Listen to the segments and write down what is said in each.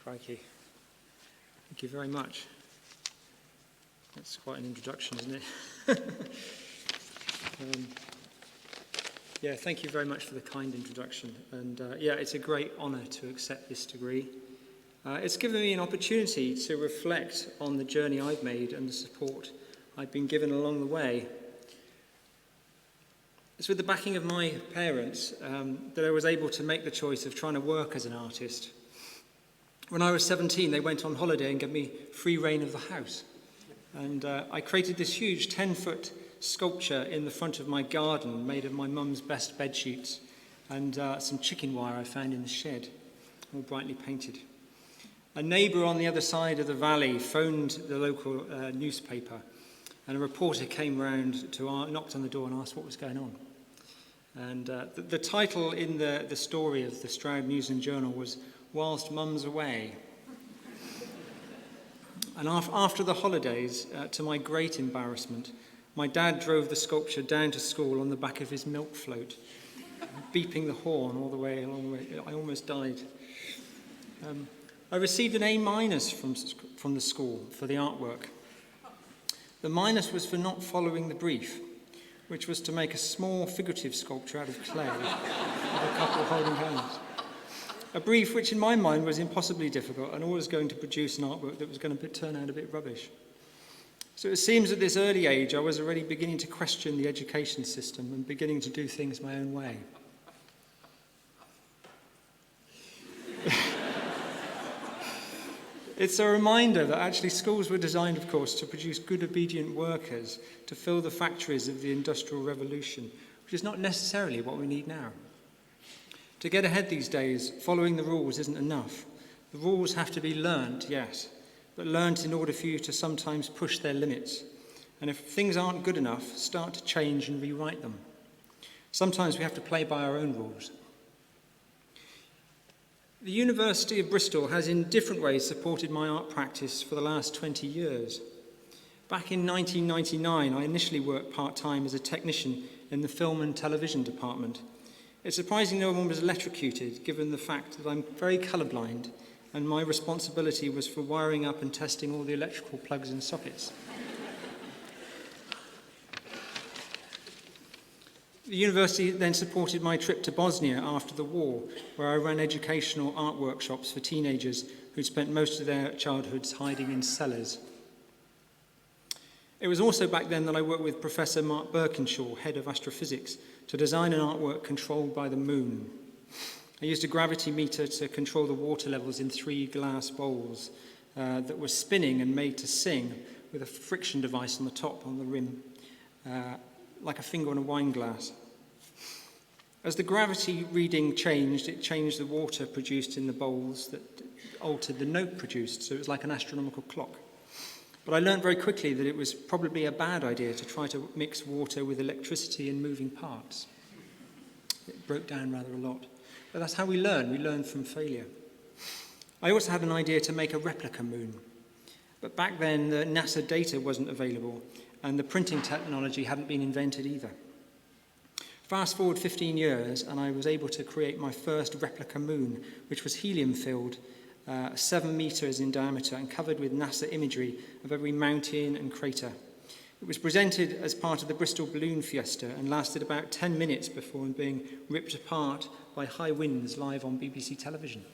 Crikey. Thank you very much. That's quite an introduction, isn't it? Thank you very much for the kind introduction. And it's a great honour to accept this degree. It's given me an opportunity to reflect on the journey I've made and the support I've been given along the way. It's with the backing of my parents that I was able to make the choice of trying to work as an artist. When I was 17, they went on holiday and gave me free rein of the house. And I created this huge 10-foot sculpture in the front of my garden made of my mum's best bed sheets and some chicken wire I found in the shed, all brightly painted. A neighbour on the other side of the valley phoned the local newspaper, and a reporter came round to knocked on the door and asked what was going on. And the title in the story of the Stroud News and Journal was "Whilst Mum's Away." And after the holidays, to my great embarrassment, my dad drove the sculpture down to school on the back of his milk float, beeping the horn all the way along the way. I almost died. I received an A- from the school for the artwork. The minus was for not following the brief, which was to make a small figurative sculpture out of clay with a couple holding hands. A brief which in my mind was impossibly difficult and always going to produce an artwork that was going to turn out a bit rubbish. So it seems at this early age I was already beginning to question the education system and beginning to do things my own way. It's a reminder that actually schools were designed, of course, to produce good, obedient workers to fill the factories of the Industrial Revolution, which is not necessarily what we need now. To get ahead these days, following the rules isn't enough. The rules have to be learnt, yes, but learnt in order for you to sometimes push their limits. And if things aren't good enough, start to change and rewrite them. Sometimes we have to play by our own rules. The University of Bristol has in different ways supported my art practice for the last 20 years. Back in 1999, I initially worked part-time as a technician in the film and television department. It's surprising no one was electrocuted, given the fact that I'm very colourblind and my responsibility was for wiring up and testing all the electrical plugs and sockets. The university then supported my trip to Bosnia after the war, where I ran educational art workshops for teenagers who'd spent most of their childhoods hiding in cellars. It was also back then that I worked with Professor Mark Birkinshaw, head of astrophysics, to design an artwork controlled by the moon. I used a gravity meter to control the water levels in 3 glass bowls that were spinning and made to sing with a friction device on the top, on the rim, like a finger on a wine glass. As the gravity reading changed, it changed the water produced in the bowls that altered the note produced, so it was like an astronomical clock. But I learned very quickly that it was probably a bad idea to try to mix water with electricity and moving parts. It broke down rather a lot. But that's how we learn from failure. I also had an idea to make a replica moon. But back then, the NASA data wasn't available, and the printing technology hadn't been invented either. Fast forward 15 years, and I was able to create my first replica moon, which was helium-filled, 7 meters in diameter, and covered with NASA imagery of every mountain and crater. It was presented as part of the Bristol Balloon Fiesta and lasted about 10 minutes before being ripped apart by high winds live on BBC television.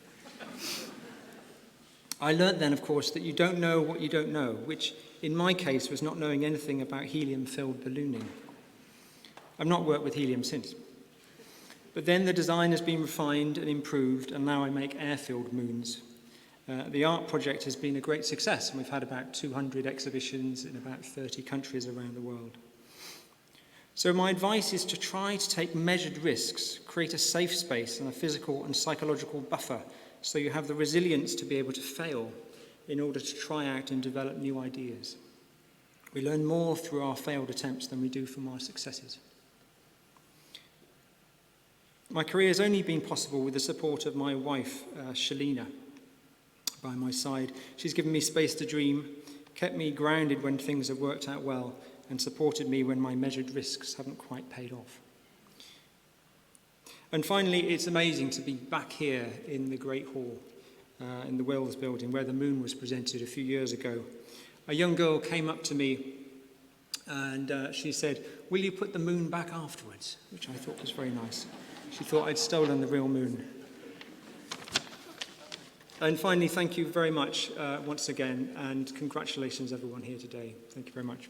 I learnt then, of course, that you don't know what you don't know, which in my case was not knowing anything about helium-filled ballooning. I've not worked with helium since. But then the design has been refined and improved, and now I make air-filled moons. The art project has been a great success, and we've had about 200 exhibitions in about 30 countries around the world. So my advice is to try to take measured risks, create a safe space and a physical and psychological buffer so you have the resilience to be able to fail in order to try out and develop new ideas. We learn more through our failed attempts than we do from our successes. My career has only been possible with the support of my wife, Shalina, by my side. She's given me space to dream, kept me grounded when things have worked out well, and supported me when my measured risks haven't quite paid off. And finally, it's amazing to be back here in the Great Hall. in the Wells building where the moon was presented a few years ago. A young girl came up to me and she said, "Will you put the moon back afterwards?" Which I thought was very nice. She thought I'd stolen the real moon. And finally, thank you very much once again, and congratulations everyone here today. Thank you very much.